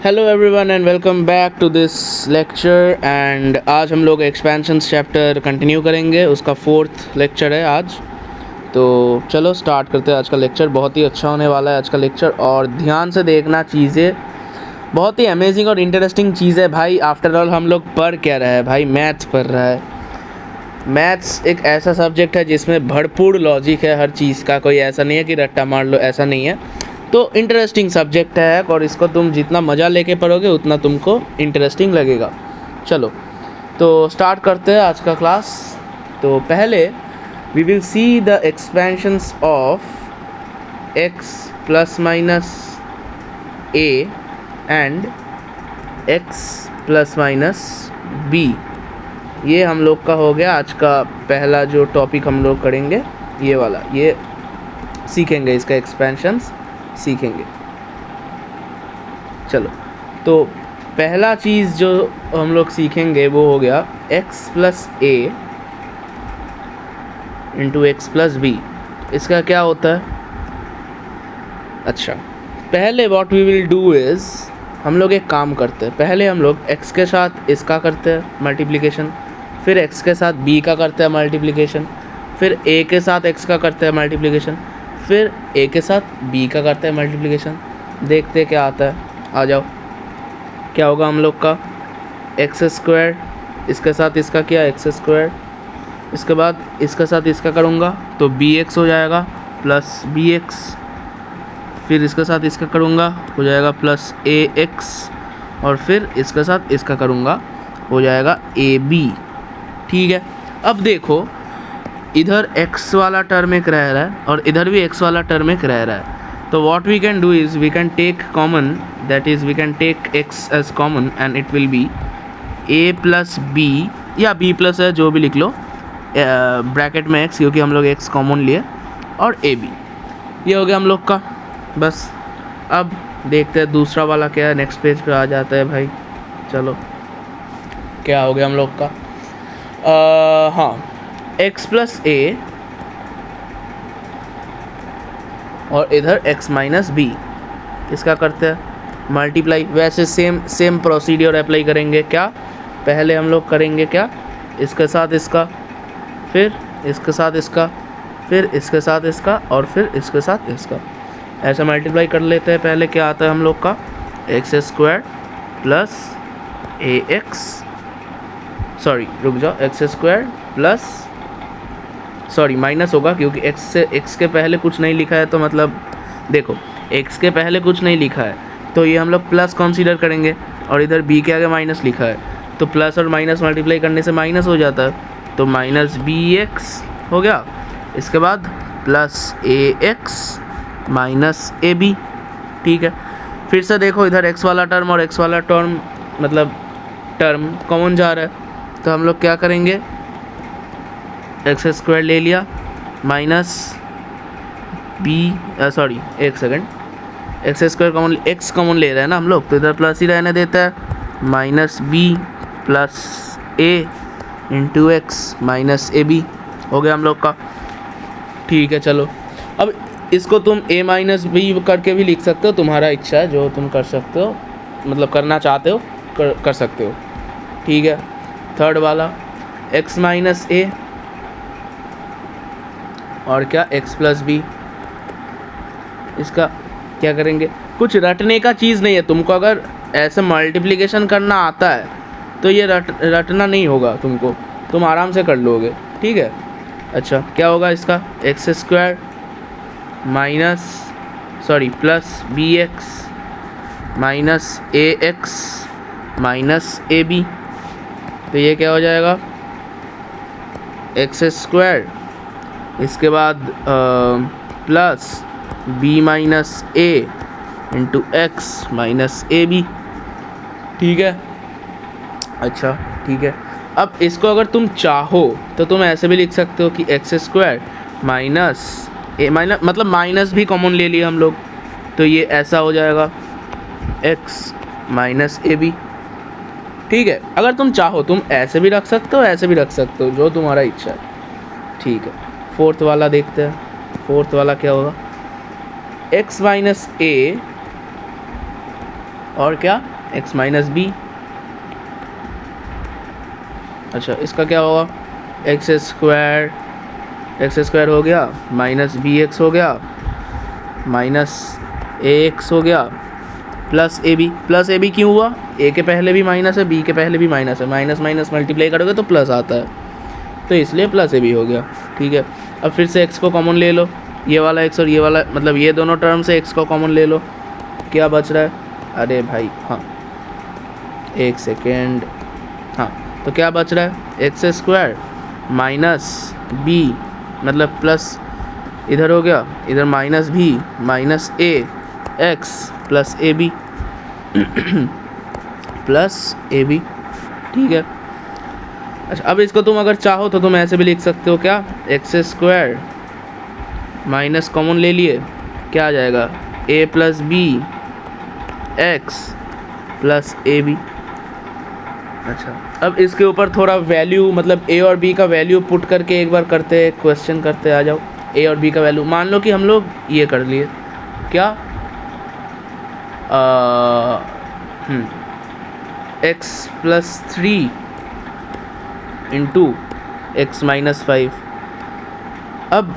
Hello everyone and welcome back to this lecture. And आज हम लोग एक्सपेंशंस चैप्टर कंटिन्यू करेंगे, उसका फोर्थ लेक्चर है आज। तो चलो स्टार्ट करते हैं आज का लेक्चर। बहुत ही अच्छा होने वाला है आज का लेक्चर, और ध्यान से देखना, चीज़ें बहुत ही अमेजिंग और इंटरेस्टिंग चीज़ है भाई। आफ्टर ऑल हम लोग पढ़ क्या रहे हैं भाई, मैथ्स पढ़ रहा है। मैथ्स एक ऐसा सब्जेक्ट है जिसमें भरपूर लॉजिक है हर चीज़ का, कोई ऐसा नहीं है कि रट्टा मार लो, ऐसा नहीं है। तो इंटरेस्टिंग सब्जेक्ट है और इसको तुम जितना मज़ा लेके पढ़ोगे उतना तुमको इंटरेस्टिंग लगेगा। चलो तो स्टार्ट करते हैं आज का क्लास। तो पहले we will see the expansions of x plus minus a and x plus minus b। ये हम लोग का हो गया आज का पहला जो टॉपिक हम लोग करेंगे, ये वाला, ये सीखेंगे, इसका एक्सपेंशंस सीखेंगे। चलो तो पहला चीज़ जो हम लोग सीखेंगे वो हो गया x plus a into X plus B. इसका क्या होता है? अच्छा, पहले what we will do is, हम लोग एक काम करते हैं। पहले हम लोग x के साथ इसका करते हैं मल्टीप्लिकेशन, फिर x के साथ b का करते हैं मल्टीप्लिकेशन, फिर a के साथ x का करते हैं मल्टीप्लिकेशन, फिर a के साथ b का करते हैं मल्टीप्लिकेशन। देखते क्या आता है, आ जाओ। क्या होगा हम लोग का? एक्स स्क्वायर, इसके साथ इसका किया एक्स स्क्वायर, इसके बाद इसके साथ इसका करूँगा तो bx हो जाएगा प्लस bx, फिर इसके साथ इसका करूँगा हो जाएगा प्लस ax, और फिर इसके साथ इसका करूँगा हो जाएगा ab। ठीक है, अब देखो इधर x वाला टर्म एक रह रहा है और इधर भी x वाला टर्म एक रह रहा है। तो what we can do is we can take common, that is we can take x as common and it will be a plus b, या b प्लस है जो भी लिख लो, ब्रैकेट में x, क्योंकि हम लोग x कॉमन लिए, और ab। ये हो गया हम लोग का। बस अब देखते हैं दूसरा वाला क्या है। नेक्स्ट पेज पे आ जाता है भाई। चलो क्या हो गया हम लोग का? हाँ, x प्लस a और इधर x माइनस b, इसका करते हैं मल्टीप्लाई। वैसे सेम प्रोसीड्योर अप्लाई करेंगे। क्या पहले हम लोग करेंगे क्या, इसके साथ इसका, फिर इसके साथ इसका, फिर इसके साथ इसका, और फिर इसके साथ इसका, ऐसा मल्टीप्लाई कर लेते हैं। पहले क्या आता है हम लोग का? एक्स स्क्वायर प्लस ए एक्स, सॉरी रुक जाओ, x square plus, sorry minus होगा क्योंकि x के पहले कुछ नहीं लिखा है, तो मतलब देखो x के पहले कुछ नहीं लिखा है तो ये हम लोग प्लस कंसीडर करेंगे, और इधर b के आगे माइनस लिखा है तो प्लस और माइनस मल्टीप्लाई करने से माइनस हो जाता है, तो माइनस bx हो गया। इसके बाद प्लस ax माइनस ab। ठीक है, फिर से देखो इधर x वाला टर्म और x वाला टर्म मतलब टर्म कॉमन जा रहा है, तो हम लोग क्या करेंगे, एक्स स्क्वायर ले लिया माइनस बी, सॉरी एक second, x square common, x common ले रहे हैं ना हम लोग, तो इधर प्लस ही रहने देता है, minus B plus A into X minus A B हो गया हम लोग का। ठीक है, चलो अब इसको तुम a माइनस बी करके भी लिख सकते हो, तुम्हारा इच्छा है, जो तुम कर सकते हो, मतलब करना चाहते हो कर सकते हो। ठीक है, थर्ड वाला x माइनस ए और क्या x प्लस बी, इसका क्या करेंगे? कुछ रटने का चीज़ नहीं है, तुमको अगर ऐसे मल्टीप्लिकेशन करना आता है तो ये रटना नहीं होगा तुमको, तुम आराम से कर लोगे। ठीक है, अच्छा क्या होगा इसका? X square minus, sorry plus B X minus A X minus A B, तो ये क्या हो जाएगा? एक्स स्क्वायर, इसके बाद plus b minus A into X minus A B. ठीक है, अच्छा ठीक है। अब इसको अगर तुम चाहो तो तुम ऐसे भी लिख सकते हो कि एक्स स्क्वायर माइनस ए, माइनस मतलब माइनस भी कॉमन ले लिया हम लोग, तो ये ऐसा हो जाएगा x माइनस ए बी। ठीक है, अगर तुम चाहो तुम ऐसे भी रख सकते हो, ऐसे भी रख सकते हो, जो तुम्हारा इच्छा है। ठीक है, फोर्थ वाला देखते हैं। फोर्थ वाला क्या होगा? x माइनस ए और क्या x माइनस बी। अच्छा इसका क्या होगा, एक्स स्क्वायर हो गया माइनस बी एक्स हो गया माइनस ए एक्स हो गया plus A B. Plus A B क्यों हुआ, ए के पहले भी माइनस है, बी के पहले भी माइनस है, माइनस माइनस मल्टीप्लाई करोगे तो प्लस आता है, तो इसलिए प्लस ए बी हो गया। ठीक है, अब फिर से एक्स को कॉमन ले लो, ये वाला एक्स और ये वाला, मतलब ये दोनों टर्म से एक्स को कॉमन ले लो, क्या बच रहा है, अरे भाई हाँ एक सेकेंड, हाँ तो क्या बच रहा है, एक्स स्क्वायर माइनस बी मतलब प्लस इधर हो गया, इधर माइनस भी minus A X plus A B plus A B. ठीक है, अच्छा अब इसको तुम अगर चाहो तो तुम ऐसे भी लिख सकते हो, क्या एक्स स्क्वायर माइनस कॉमन ले लिए, क्या आ जाएगा a plus B x plus A b. अच्छा अब इसके ऊपर थोड़ा वैल्यू, मतलब ए और बी का वैल्यू पुट करके एक बार करते क्वेश्चन करते, आ जाओ। ए और बी का वैल्यू मान लो कि हम लोग ये कर लिए, क्या x plus 3 into X minus 5। अब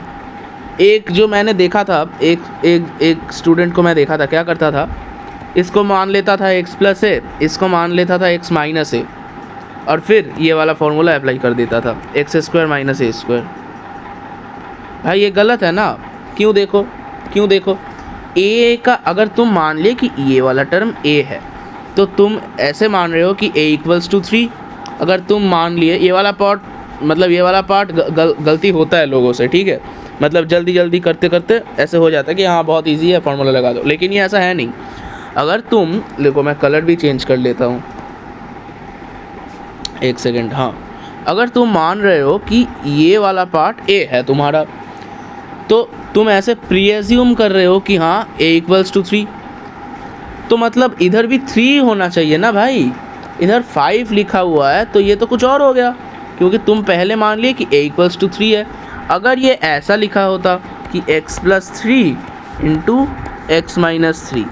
एक जो मैंने देखा था, एक स्टूडेंट को मैं देखा था क्या करता था, इसको मान लेता था x प्लस ए, इसको मान लेता था x माइनस ए, और फिर ये वाला फॉर्मूला अप्लाई कर देता था एक्स स्क्वायर माइनस ए स्क्वायर। भाई ये गलत है ना, क्यों देखो a का अगर तुम मान लिए कि ये वाला टर्म a है तो तुम ऐसे मान रहे हो कि a इक्वल्स टू 3। अगर तुम मान लिए ये वाला पार्ट, मतलब ये वाला पार्ट गलती होता है लोगों से, ठीक है, मतलब जल्दी करते करते ऐसे हो जाता है कि हाँ बहुत इजी है फार्मूला लगा दो, लेकिन ये ऐसा है नहीं। अगर तुम देखो, मैं कलर भी चेंज कर लेता हूँ, एक सेकेंड, हाँ अगर तुम मान रहे हो कि ये वाला पार्ट a है तुम्हारा, तो तुम ऐसे प्रीएज्यूम कर रहे हो कि हाँ a इक्वल्स टू 3, तो मतलब इधर भी 3 होना चाहिए ना भाई, इधर 5 लिखा हुआ है तो ये तो कुछ और हो गया, क्योंकि तुम पहले मान लिए कि a इक्वल्स टू 3 है। अगर ये ऐसा लिखा होता कि x plus 3 into X minus 3,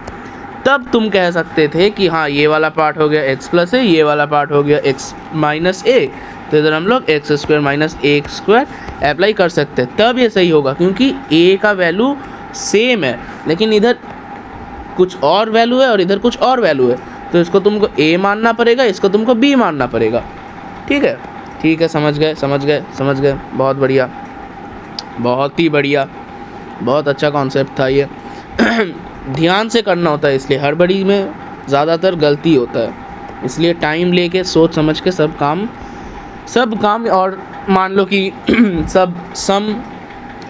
तब तुम कह सकते थे कि हाँ ये वाला पार्ट हो गया x प्लस ए, ये वाला पार्ट हो गया x माइनस ए, तो इधर हम लोग एक्स स्क्वायर माइनस ए स्क्वायर अप्लाई कर सकते हैं, तब ये सही होगा, क्योंकि a का वैल्यू सेम है लेकिन इधर कुछ और वैल्यू है और इधर कुछ और वैल्यू है, तो इसको तुमको a मानना पड़ेगा, इसको तुमको b मानना पड़ेगा। ठीक है, समझ गए, बहुत बढ़िया, बहुत ही बढ़िया, बहुत अच्छा कॉन्सेप्ट था ये ध्यान से करना होता है, इसलिए हड़बड़ी में ज़्यादातर गलती होता है, इसलिए टाइम लेके सोच समझ के सब काम और मान लो कि सब सम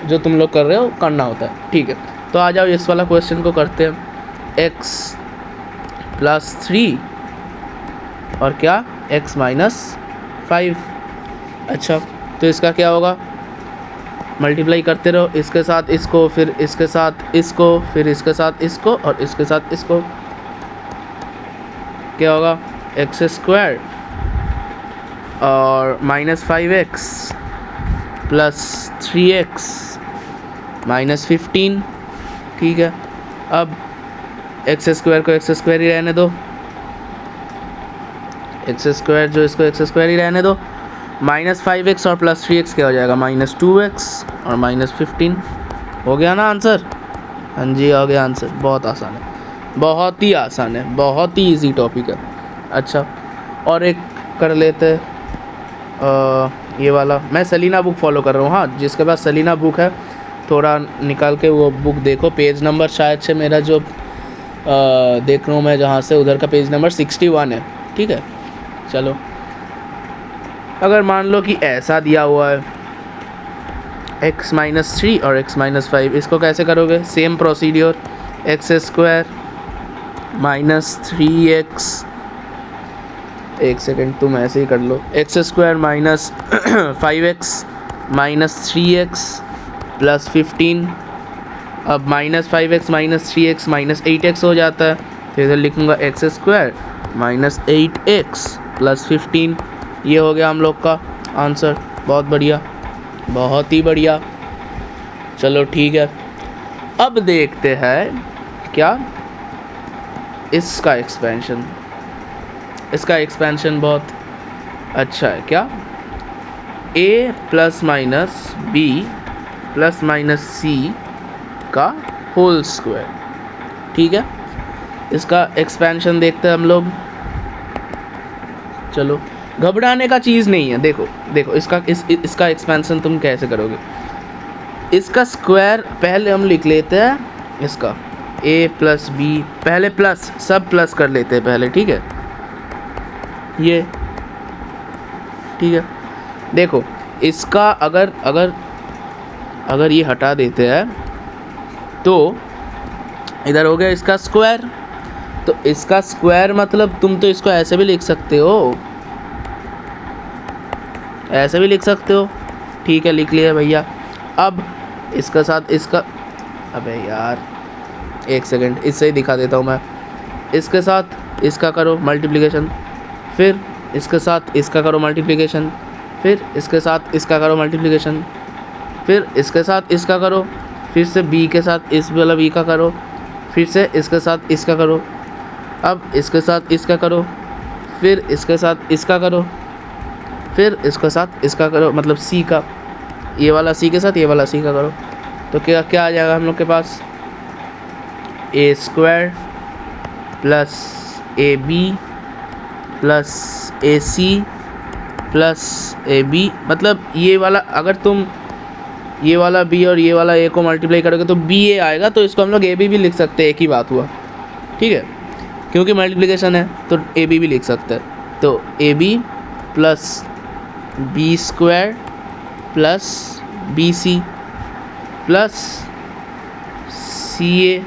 जो तुम लोग कर रहे हो करना होता है। ठीक है, तो आ जाओ इस वाला क्वेश्चन को करते हैं, x प्लस 3 और क्या x माइनस 5। अच्छा तो इसका क्या होगा, मल्टीप्लाई करते रहो, इसके साथ इसको, फिर इसके साथ इसको, फिर इसके साथ इसको और इसके साथ इसको, क्या होगा एक्स स्क्वायर और minus 5x plus 3x minus 15। ठीक है, अब एक्स स्क्वायर को एक्स स्क्वायर ही रहने दो, एक्स स्क्वायर जो इसको एक्स स्क्वायर ही रहने दो, माइनस 5x और प्लस 3x क्या हो जाएगा माइनस 2x और माइनस 15। हो गया ना आंसर, हाँ जी हो गया आंसर, बहुत आसान है, बहुत ही आसान है, बहुत ही इजी टॉपिक है। अच्छा और एक कर लेते ये वाला, मैं सलीना बुक फॉलो कर रहा हूँ, हाँ जिसके पास सलीना बुक है थोड़ा निकाल के वो बुक देखो, पेज नंबर शायद से मेरा जो देख रहा हूँ मैं जहाँ से, उधर का पेज नंबर 61 है। ठीक है, चलो अगर मान लो कि ऐसा दिया हुआ है x माइनस 3 और x माइनस 5, इसको कैसे करोगे, same procedure, x square minus 3x, एक सेकेंड तुम ऐसे ही कर लो, x square minus 5x minus 3x plus 15। अब minus 5x minus 3x minus 8x हो जाता है, तो इधर लिखूँगा x square minus 8x plus 15। ये हो गया हम लोग का आंसर, बहुत बढ़िया, बहुत ही बढ़िया। चलो ठीक है, अब देखते हैं क्या इसका एक्सपेंशन बहुत अच्छा है। क्या? a plus minus B plus minus c का होल स्क्वायर। ठीक है, इसका एक्सपेंशन देखते हैं हम लोग। चलो, घबराने का चीज़ नहीं है। देखो इसका एक्सपेंशन तुम कैसे करोगे। इसका स्क्वायर पहले हम लिख लेते हैं, इसका a प्लस बी, पहले प्लस, सब प्लस कर लेते हैं पहले। ठीक है, ये ठीक है। देखो इसका अगर ये हटा देते हैं तो इधर हो गया इसका स्क्वायर। तो इसका स्क्वायर मतलब तुम तो इसको ऐसे भी लिख सकते हो, ऐसे भी लिख सकते हो। ठीक है, लिख लिया भैया। अब इसका साथ इसका, अबे यार एक सेकंड, इससे ही दिखा देता हूँ मैं। इसके साथ इसका करो मल्टीप्लिकेशन, फिर इसके साथ इसका करो मल्टीप्लिकेशन, फिर इसके साथ इसका करो मल्टीप्लिकेशन, फिर इसके साथ इसका करो, फिर से b के साथ इस वाला b का करो, फिर से इसके साथ इसका करो, अब इसके साथ इसका करो, फिर इसके साथ इसका करो, फिर इसके साथ इसका करो, मतलब c का, ये वाला c के साथ ये वाला c का करो। तो क्या क्या आ जाएगा हम लोग के पास? a square plus A B plus A C plus A B, मतलब ये वाला अगर तुम ये वाला b और ये वाला a को मल्टीप्लाई करोगे तो बी ए आएगा, तो इसको हम लोग ए बी भी लिख सकते हैं। एक ही बात हुआ, ठीक है, क्योंकि मल्टीप्लिकेशन है तो ए बी भी लिख सकते हैं। तो A B plus B square plus B C plus C A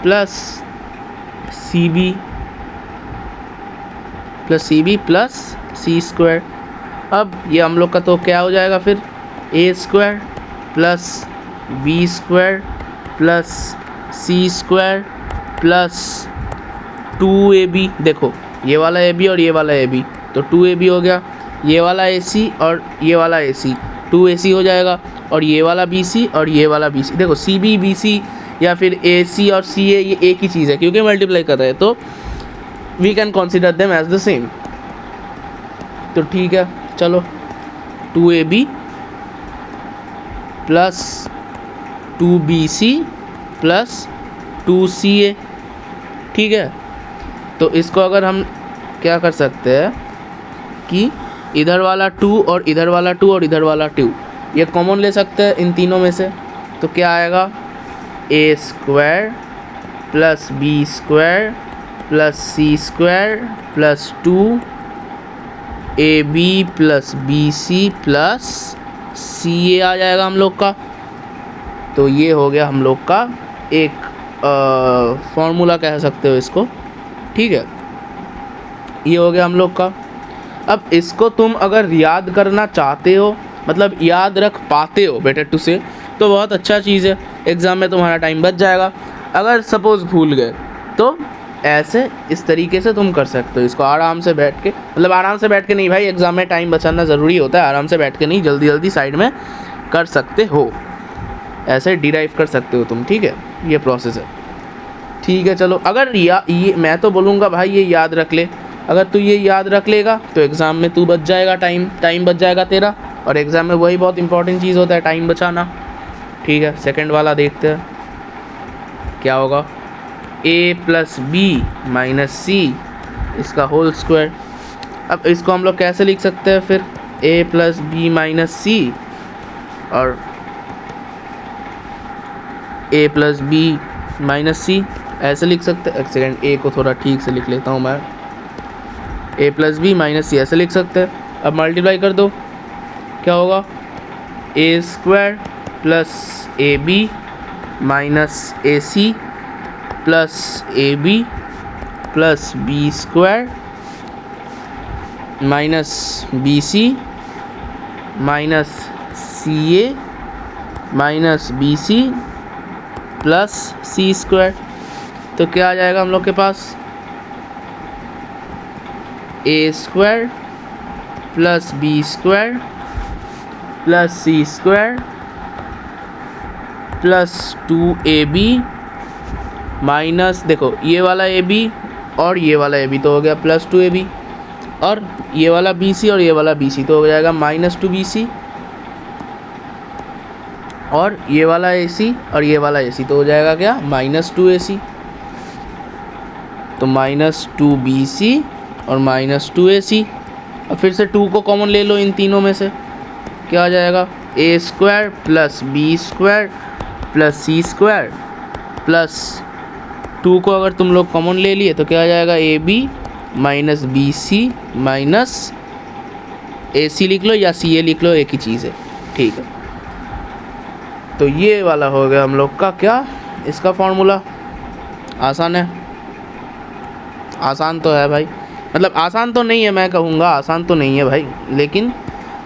plus C B plus C square. अब ये हम लोग का तो क्या हो जाएगा फिर? A square plus B square plus C square plus 2ab। देखो ये वाला ए बी और ये वाला ए बी, तो 2ab हो गया। ये वाला ए सी और ये वाला ए सी, 2ac हो जाएगा। और ये वाला बी सी और ये वाला बी सी, देखो सी बी बी सी या फिर ए सी और सी ए, ये एक ही चीज़ है क्योंकि मल्टीप्लाई कर रहे हैं, तो we can consider them as the same. तो ठीक है, चलो 2ab plus 2bc plus 2ca। ठीक है, तो इसको अगर हम क्या कर सकते हैं कि इधर वाला 2 और इधर वाला 2 और इधर वाला 2 ये कॉमन ले सकते हैं इन तीनों में से। तो क्या आएगा? A square plus B square plus C square plus 2ab plus B C plus C a आ जाएगा हम लोग का। तो ये हो गया हम लोग का एक फॉर्मूला कह सकते हो इसको। ठीक है, ये हो गया हम लोग का। अब इसको तुम अगर याद करना चाहते हो, मतलब याद रख पाते हो बेटर टू से, तो बहुत अच्छा चीज़ है, एग्ज़ाम में तुम्हारा टाइम बच जाएगा। अगर सपोज़ भूल गए तो ऐसे इस तरीके से तुम कर सकते हो इसको आराम से बैठ के, मतलब आराम से बैठ के नहीं भाई, एग्ज़ाम में टाइम बचाना ज़रूरी होता है, आराम से बैठ के नहीं, जल्दी जल्दी साइड में कर सकते हो, ऐसे डिराइव कर सकते हो तुम। ठीक है, ये प्रोसेस है। ठीक है, चलो अगर ये मैं तो बोलूँगा भाई ये याद रख ले। अगर तू ये याद रख लेगा तो एग्ज़ाम में तू बच जाएगा, टाइम बच जाएगा तेरा। और एग्ज़ाम में वही बहुत इंपॉर्टेंट चीज़ होता है, टाइम बचाना। ठीक है, सेकंड वाला देखते हैं क्या होगा। a प्लस बी माइनस सी इसका होल स्क्वायर। अब इसको हम लोग कैसे लिख सकते हैं फिर? a plus B minus C और a प्लस बी माइनस सी ऐसे लिख सकते हैं। एक सेकेंड, a को थोड़ा ठीक से लिख लेता हूँ मैं। a प्लस बी माइनस सी ऐसे लिख सकते हैं। अब मल्टीप्लाई कर दो, क्या होगा? a square plus A b minus a C plus A B plus B square minus b c minus c a minus b C plus C square. तो क्या आ जाएगा हम लोग के पास? A square plus B square plus C square plus 2ab minus, देखो ये वाला ए बी और ये वाला ए बी तो हो गया प्लस 2ab, और ये वाला बी सी और ये वाला बी सी तो हो जाएगा -2bc, और ये वाला ए सी और ये वाला ए सी तो हो जाएगा क्या, -2ac। तो -2bc और -2ac। अब फिर से 2 को कॉमन ले लो इन तीनों में से, क्या आ जाएगा, a² plus b² plus c² plus 2 को अगर तुम लोग कॉमन ले लिए तो क्या आ जाएगा, ab minus bc minus ac लिख लो या ca लिख लो, एक ही चीज़ है, ठीक है। तो ये वाला हो गया हम लोग का क्या, इसका फॉर्मूला। आसान है, आसान तो है भाई, मतलब आसान तो नहीं है, मैं कहूँगा आसान तो नहीं है भाई, लेकिन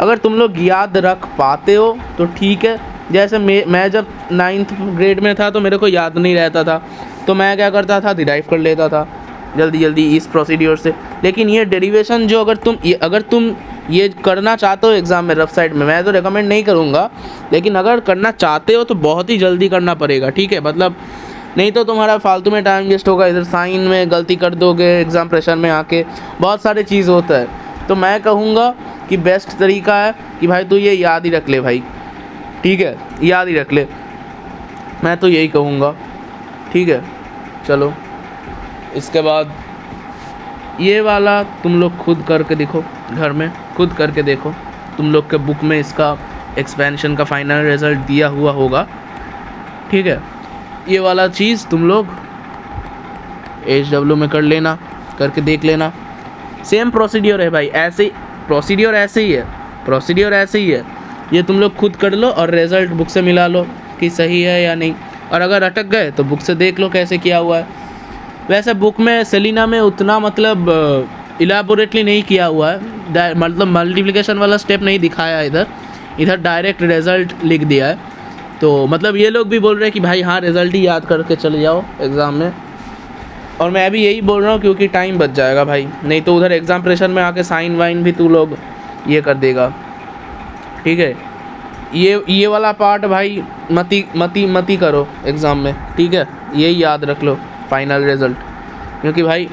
अगर तुम लोग याद रख पाते हो तो ठीक है। जैसे मैं जब 9th ग्रेड में था तो मेरे को याद नहीं रहता था, तो मैं क्या करता था, डिराइव कर लेता था जल्दी जल्दी इस प्रोसीड्योर से। लेकिन ये डेरिवेशन जो अगर तुम ये करना चाहते हो एग्ज़ाम में रफ साइड में, मैं तो रिकमेंड नहीं करूँगा, लेकिन अगर करना चाहते हो तो बहुत ही जल्दी करना पड़ेगा, ठीक है। मतलब नहीं तो तुम्हारा फालतू में टाइम वेस्ट होगा, इधर साइन में गलती कर दोगे एग्ज़ाम प्रेशर में आके, बहुत सारे चीज़ होता है। तो मैं कहूँगा कि बेस्ट तरीका है कि भाई तू ये याद ही रख ले भाई, ठीक है, याद ही रख ले, मैं तो यही कहूँगा, ठीक है। चलो इसके बाद ये वाला तुम लोग खुद करके देखो, घर में खुद करके देखो, तुम लोग के बुक में इसका एक्सपेंशन का फाइनल रिज़ल्ट दिया हुआ होगा, ठीक है। ये वाला चीज़ तुम लोग HW में कर लेना, करके देख लेना। सेम प्रोसीड्योर है भाई, ऐसे ही प्रोसीड्योर ऐसे ही है, प्रोसीड्योर ऐसे ही है। ये तुम लोग खुद कर लो और रिज़ल्ट बुक से मिला लो कि सही है या नहीं, और अगर अटक गए तो बुक से देख लो कैसे किया हुआ है। वैसे बुक में सेलिना में उतना मतलब इलाबोरेटली नहीं किया हुआ है, मतलब मल्टीप्लिकेशन वाला स्टेप नहीं दिखाया है, इधर डायरेक्ट रिज़ल्ट लिख दिया है। तो मतलब ये लोग भी बोल रहे हैं कि भाई हाँ रिज़ल्ट ही याद करके चले जाओ एग्ज़ाम में, और मैं भी यही बोल रहा हूँ क्योंकि टाइम बच जाएगा भाई, नहीं तो उधर एग्ज़ाम प्रेशर में आके साइन वाइन भी तू लोग ये कर देगा, ठीक है। ये वाला पार्ट भाई मती करो एग्ज़ाम में, ठीक है, यही याद रख लो फाइनल रिज़ल्ट, क्योंकि भाई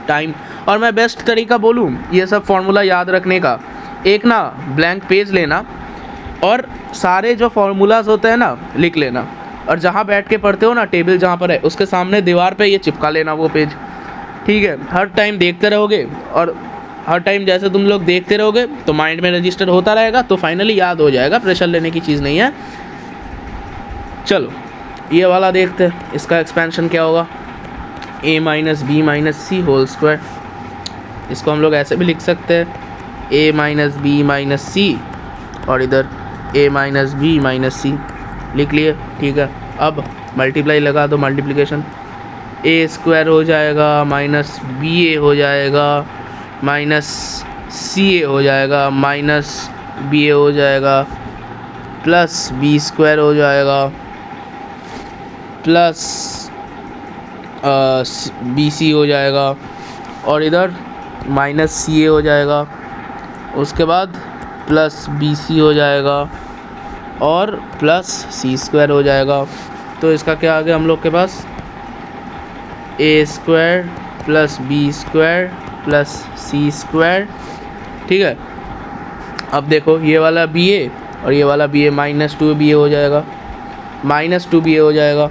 टाइम। और मैं बेस्ट तरीका बोलूँ ये सब फार्मूला याद रखने का, एक ना ब्लैंक पेज लेना और सारे जो फार्मूलाज होते हैं ना लिख लेना, और जहाँ बैठ के पढ़ते हो ना टेबल जहाँ पर है उसके सामने दीवार पे ये चिपका लेना वो पेज, ठीक है। हर टाइम देखते रहोगे, और हर टाइम जैसे तुम लोग देखते रहोगे तो माइंड में रजिस्टर होता रहेगा, तो फाइनली याद हो जाएगा, प्रेशर लेने की चीज़ नहीं है। चलो ये वाला देखते हैं, इसका एक्सपेंशन क्या होगा, a minus B minus C whole square. इसको हम लोग ऐसे भी लिख सकते हैं, a minus B minus C, और इधर a minus B minus C लिख लिए, ठीक है। अब मल्टीप्लाई लगा दो, मल्टीप्लिकेशन, a² हो जाएगा माइनस ba हो जाएगा माइनस ca हो जाएगा माइनस ba हो जाएगा प्लस b² हो जाएगा प्लस bc हो जाएगा, और इधर माइनस ca हो जाएगा, उसके बाद प्लस bc हो जाएगा और प्लस c² हो जाएगा। तो इसका क्या आ गया हम लोग के पास, a² plus b² plus c², ठीक है। अब देखो ये वाला ba और ये वाला ba -2ba हो जाएगा, -2ba हो जाएगा,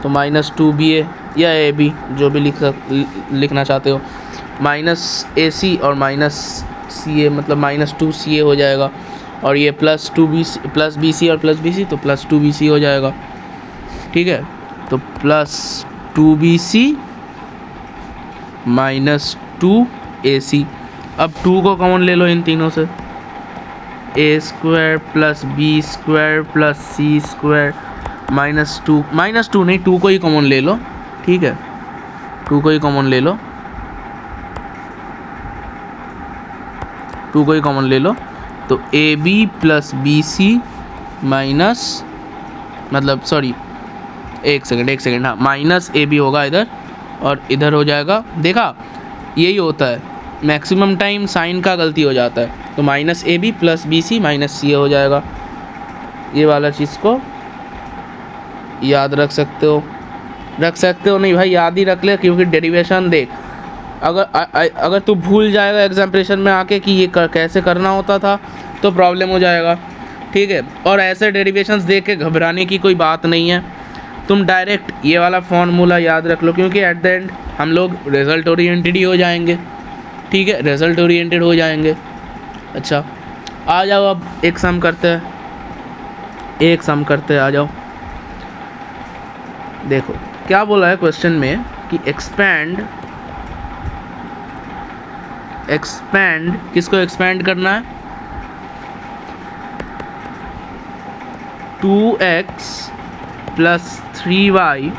तो -2ba या ab जो भी लिखना चाहते हो, -ac और -ca मतलब -2ca हो जाएगा, और ये प्लस bc और प्लस bc तो प्लस 2bc हो जाएगा, ठीक है। तो प्लस 2bc माइनस 2ac। अब 2 को कॉमन ले लो इन तीनों से, a² plus b² plus c² -2 नहीं, 2 को ही कॉमन ले लो, ठीक है, 2 को ही कॉमन ले लो, 2 को ही कॉमन ले लो। तो ab प्लस bc माइनस, मतलब सॉरी एक सेकंड, हाँ माइनस ab होगा इधर, और इधर हो जाएगा, देखा यही होता है मैक्सिमम टाइम साइन का गलती हो जाता है, तो -ab plus bc minus ca हो जाएगा। ये वाला चीज़ को याद रख सकते हो, रख सकते हो नहीं भाई, याद ही रख ले, क्योंकि डेरिवेशन देख, अगर तू भूल जाएगा एग्जामिनेशन में आके कि ये कैसे करना होता था तो प्रॉब्लम हो जाएगा, ठीक है। और ऐसे डेरिवेशंस देख के घबराने की कोई बात नहीं है, तुम डायरेक्ट ये वाला फॉर्मूला याद रख लो, क्योंकि एट द एंड हम लोग रिजल्ट ओरिएंटेड ही हो जाएंगे, ठीक है, रिजल्ट ओरिएंटेड हो जाएंगे। अच्छा आ जाओ, अब एक सम करते हैं, आ जाओ। देखो क्या बोला है क्वेश्चन में कि एक्सपैंड किसको एक्सपैंड करना है, 2x plus 3y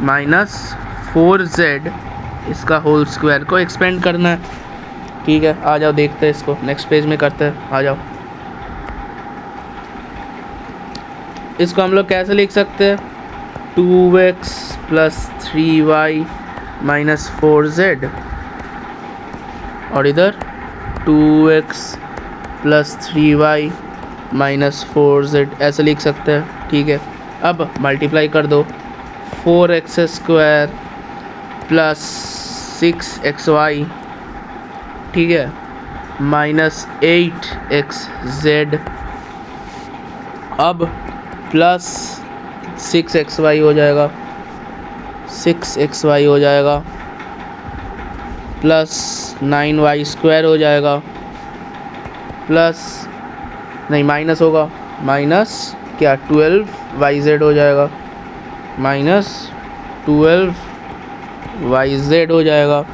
minus 4z इसका होल स्क्वायर को एक्सपेंड करना है, ठीक है। आ जाओ देखते हैं इसको, नेक्स्ट पेज में करते हैं, आ जाओ। इसको हम लोग कैसे लिख सकते हैं, 2x plus 3y minus 4z, और इधर 2x plus 3y minus 4z ऐसे लिख सकते हैं, ठीक है। अब मल्टीप्लाई कर दो, 4x स्क्वायर प्लस 6xy, ठीक है, माइनस 8xz, अब प्लस 6xy हो जाएगा, 6xy हो जाएगा, प्लस 9y स्क्वायर हो जाएगा, प्लस नहीं माइनस होगा, माइनस क्या 12yz हो जाएगा, माइनस 12yz हो जाएगा,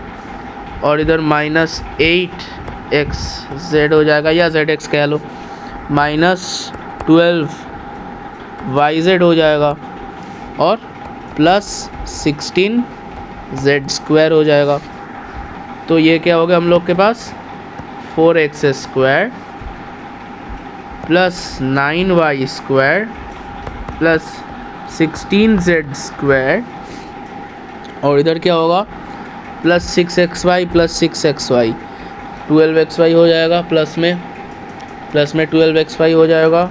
और इधर माइनस 8xz हो जाएगा, या zx कह लो, माइनस 12yz हो जाएगा, और प्लस 16z स्क्वायर हो जाएगा। तो ये क्या हो गया हम लोग के पास, 4x square plus 9y square plus 16z square, और इधर क्या होगा, plus 6xy plus 6xy, 12xy हो जाएगा, प्लस में 12xy हो जाएगा,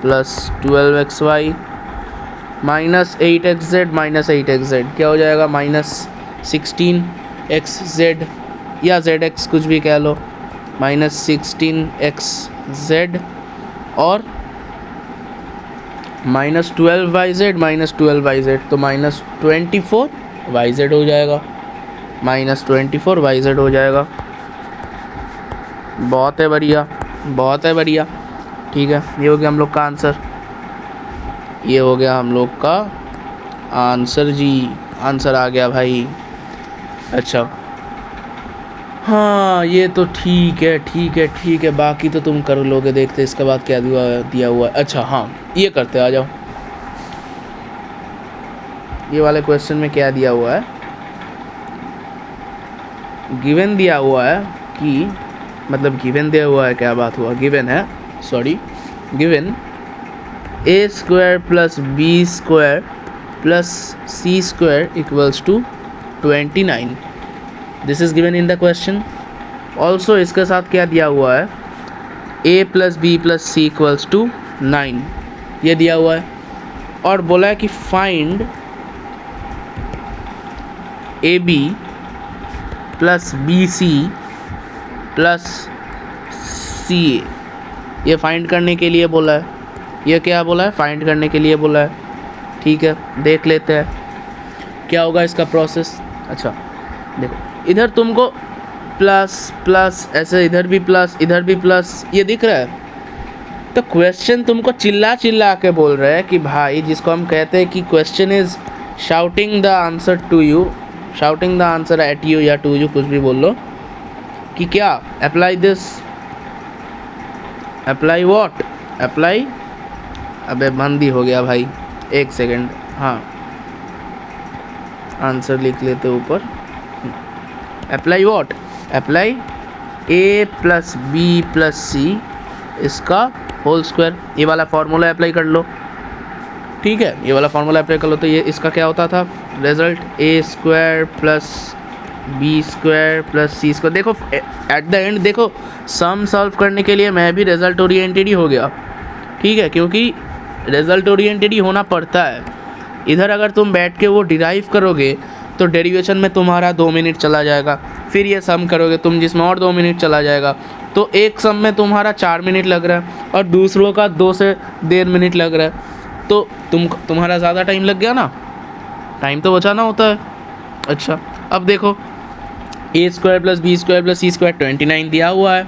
प्लस 12xy माइनस 8xz क्या हो जाएगा, माइनस 16xz, या zx कुछ भी कह लो, माइनस 16xz, और माइनस 12yz तो माइनस 24yz हो जाएगा, माइनस 24yz हो जाएगा। बहुत है बढ़िया, बहुत है बढ़िया, ठीक है। ये हो गया हम लोग का आंसर, ये हो गया हम लोग का आंसर जी, आंसर आ गया भाई। अच्छा हाँ ये तो ठीक है, बाकी तो तुम कर लोगे, देखते इसके बाद क्या दिया हुआ है। अच्छा हाँ ये करते, आ जाओ, ये वाले क्वेश्चन में क्या दिया हुआ है, गिवन दिया हुआ है कि, मतलब गिवन दिया हुआ है, क्या बात हुआ, गिवन है, sorry, given a square plus b square plus c square equals to 29, this is given in the question. Also इसके साथ क्या दिया हुआ है, a plus b plus c equals to 9, ये दिया हुआ है, और बोला है कि find ab plus bc plus ca, ये फाइंड करने के लिए बोला है, ये क्या बोला है, फाइंड करने के लिए बोला है, ठीक है। देख लेते हैं क्या होगा इसका प्रोसेस। अच्छा देखो, इधर तुमको प्लस प्लस ऐसे, इधर भी प्लस इधर भी प्लस, ये दिख रहा है, तो क्वेश्चन तुमको चिल्ला के बोल रहा है कि भाई, जिसको हम कहते हैं कि question is shouting the answer to you, shouting the answer at you या टू यू, कुछ भी बोल लो, कि क्या apply this, apply what, apply, अबे बंद ही हो गया भाई, एक सेकेंड, हाँ आंसर लिख लेते ऊपर, apply what, apply a plus B plus c इसका होल स्क्वायर, ये वाला फार्मूला अप्लाई कर लो, ठीक है, ये वाला फार्मूला अप्लाई कर लो। तो ये इसका क्या होता था result, a square plus B square plus C square. देखो एट द एंड देखो, सम सॉल्व करने के लिए मैं भी रिजल्ट ओरिएंटेड ही हो गया, ठीक है, क्योंकि रिजल्ट ओरिएंटेड ही होना पड़ता है, इधर अगर तुम बैठ के वो डिराइव करोगे तो डेरिवेशन में तुम्हारा 2 मिनट चला जाएगा, फिर ये सम करोगे तुम जिसमें और 2 मिनट चला जाएगा, तो एक सम में तुम्हारा 4 मिनट लग रहा है और दूसरों का 2 से 1.5 मिनट लग रहा है, तो तुम्हारा ज़्यादा टाइम लग गया ना, टाइम तो बचाना होता है। अच्छा अब देखो a square plus B square plus C square 29 दिया हुआ है,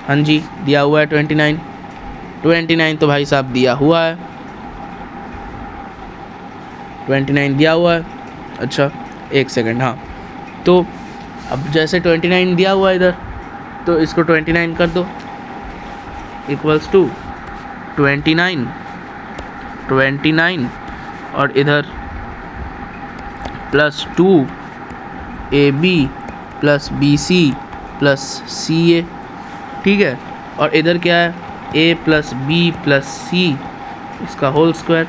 हाँ जी दिया हुआ है 29 तो भाई साहब दिया हुआ है 29 दिया हुआ है। अच्छा एक सेकंड, हाँ तो अब जैसे 29 दिया हुआ है इधर, तो इसको 29 कर दो इक्वल्स टू 29 और इधर plus 2ab plus BC plus CA, ठीक है, और इधर क्या है a plus B plus C इसका होल स्क्वायर।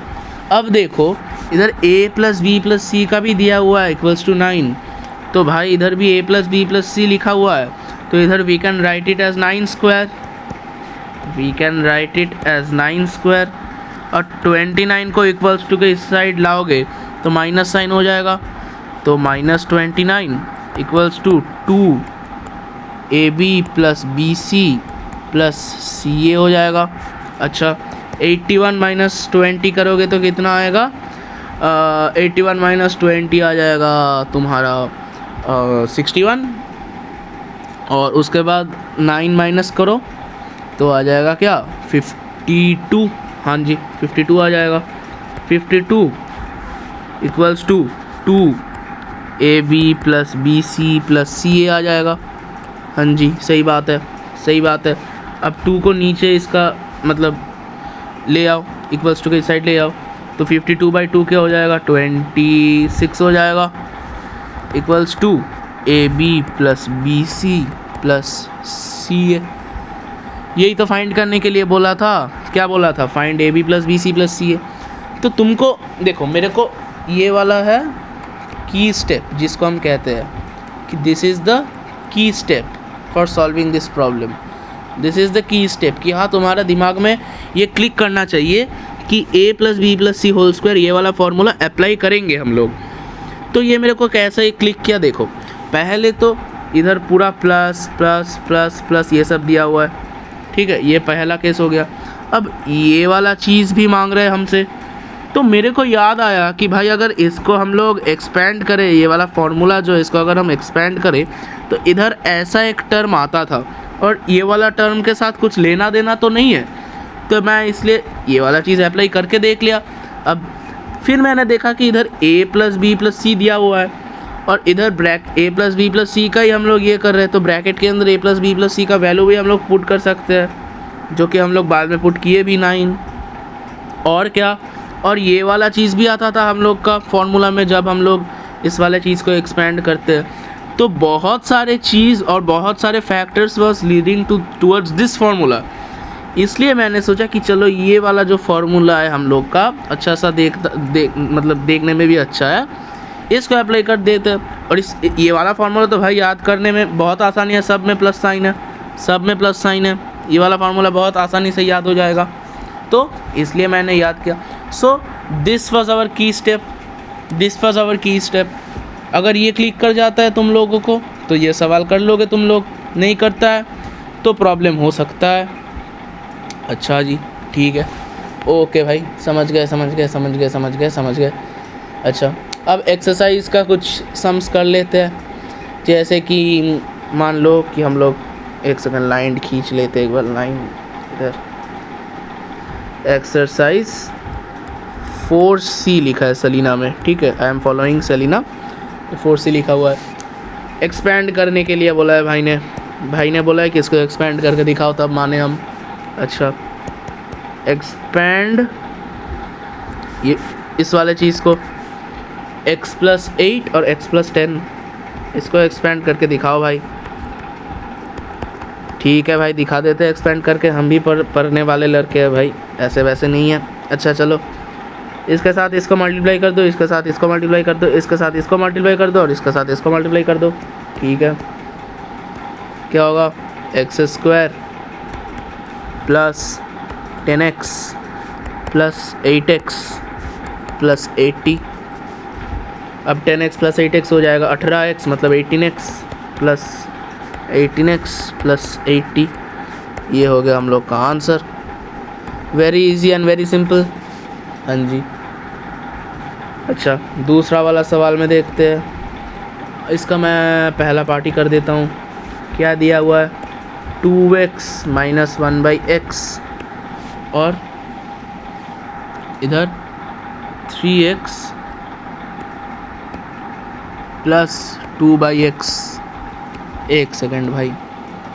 अब देखो इधर a plus B plus C का भी दिया हुआ है इक्वल्स टू 9, तो भाई इधर भी a plus B plus C लिखा हुआ है, तो इधर we can write it as 9 square, और 29 को इक्वल्स टू के इस साइड लाओगे तो माइनस साइन हो जाएगा, तो -29 equals to 2ab plus BC plus CA हो जाएगा। अच्छा 81 माइनस 20 करोगे तो कितना आएगा, 81 माइनस 20 आ जाएगा तुम्हारा 61, और उसके बाद 9 माइनस करो तो आ जाएगा क्या 52, हाँ जी 52 आ जाएगा। 52 equals to 2ab plus BC plus CA आ जाएगा, हाँ जी सही बात है। अब 2 को नीचे इसका मतलब ले आओ, इक्वल्स टू के इस साइड ले आओ, तो 52/2 क्या हो जाएगा 26 हो जाएगा, equals to AB plus BC plus CA। यही तो फाइंड करने के लिए बोला था, क्या बोला था, find AB plus BC plus CA। तो तुमको देखो मेरे को ये वाला है की स्टेप जिसको हम कहते हैं कि this is the key step for solving this problem, this is the key step, कि हाँ तुम्हारा दिमाग में ये क्लिक करना चाहिए कि a plus B plus C whole square ये वाला फार्मूला अप्लाई करेंगे हम लोग। तो ये मेरे को कैसे क्लिक किया, देखो पहले तो इधर पूरा प्लस प्लस प्लस प्लस ये सब दिया हुआ है, ठीक है, ये पहला केस हो गया। अब ये वाला चीज़ भी मांग रहे हैं हमसे, तो मेरे को याद आया कि भाई अगर इसको हम लोग एक्सपेंड करें, ये वाला फार्मूला जो है इसको अगर हम एक्सपेंड करें तो इधर ऐसा एक टर्म आता था और ये वाला टर्म के साथ कुछ लेना देना तो नहीं है, तो मैं इसलिए ये वाला चीज़ अप्लाई करके देख लिया। अब फिर मैंने देखा कि इधर a प्लस बी प्लस सी दिया हुआ है और इधर a प्लस बी प्लस सी का ही हम लोग ये कर रहे हैं, तो ब्रैकेट के अंदर a प्लस बी प्लस सी का वैल्यू भी हम लोग पुट कर सकते हैं, जो कि हम लोग बाद में पुट किए भी 9। और क्या, और ये वाला चीज़ भी आता था हम लोग का फॉर्मूला में जब हम लोग इस वाले चीज़ को एक्सपेंड करते हैं, तो बहुत सारे चीज़ और बहुत सारे factors was leading towards this formula. इसलिए मैंने सोचा कि चलो ये वाला जो फार्मूला है हम लोग का अच्छा सा मतलब देखने में भी अच्छा है, इसको अप्लाई कर देते हैं। और ये वाला फार्मूला तो भाई याद करने में बहुत आसानी है, सब में प्लस साइन है, ये वाला फार्मूला बहुत आसानी से याद हो जाएगा, तो इसलिए मैंने याद किया। सो दिस वाज आवर की स्टेप। अगर ये क्लिक कर जाता है तुम लोगों को तो ये सवाल कर लोगे तुम लोग, नहीं करता है तो प्रॉब्लम हो सकता है। अच्छा जी ठीक है, ओके भाई समझ गए। अच्छा अब एक्सरसाइज का कुछ सम्स कर लेते हैं, जैसे कि मान लो कि हम लोग एक सेकंड लाइन खींच लेते हैं, एक बार लाइन इधर, एक्सरसाइज 4C लिखा है सलीना में, ठीक है, I am following Salina, 4C लिखा हुआ है। एक्सपेंड करने के लिए बोला है भाई ने बोला है कि इसको एक्सपेंड करके दिखाओ तब माने हम। अच्छा एक्सपेंड ये इस वाले चीज़ को x+8 और x+10 इसको एक्सपेंड करके दिखाओ भाई। ठीक है भाई दिखा देते हैं एक्सपेंड करके, हम भी पढ़ने वाले लड़के हैं भाई, ऐसे वैसे नहीं है। अच्छा चलो इसके साथ इसको मल्टीप्लाई कर दो, इसके साथ इसको मल्टीप्लाई कर दो, इसके साथ इसको मल्टीप्लाई कर दो और इसके साथ इसको मल्टीप्लाई कर दो। ठीक है क्या होगा, x² + 10x + 8x + 80 अब 10x प्लस 8x हो जाएगा 18x, मतलब 18x प्लस 18x प्लस 80। ये हो गया हम लोग का answer. Very easy and very simple. हाँ जी। अच्छा, दूसरा वाला सवाल में देखते हैं। इसका मैं पहला पार्ट ही कर देता हूँ। क्या दिया हुआ है, 2x माइनस 1/x और इधर 3x प्लस 2/x। एक सेकेंड भाई,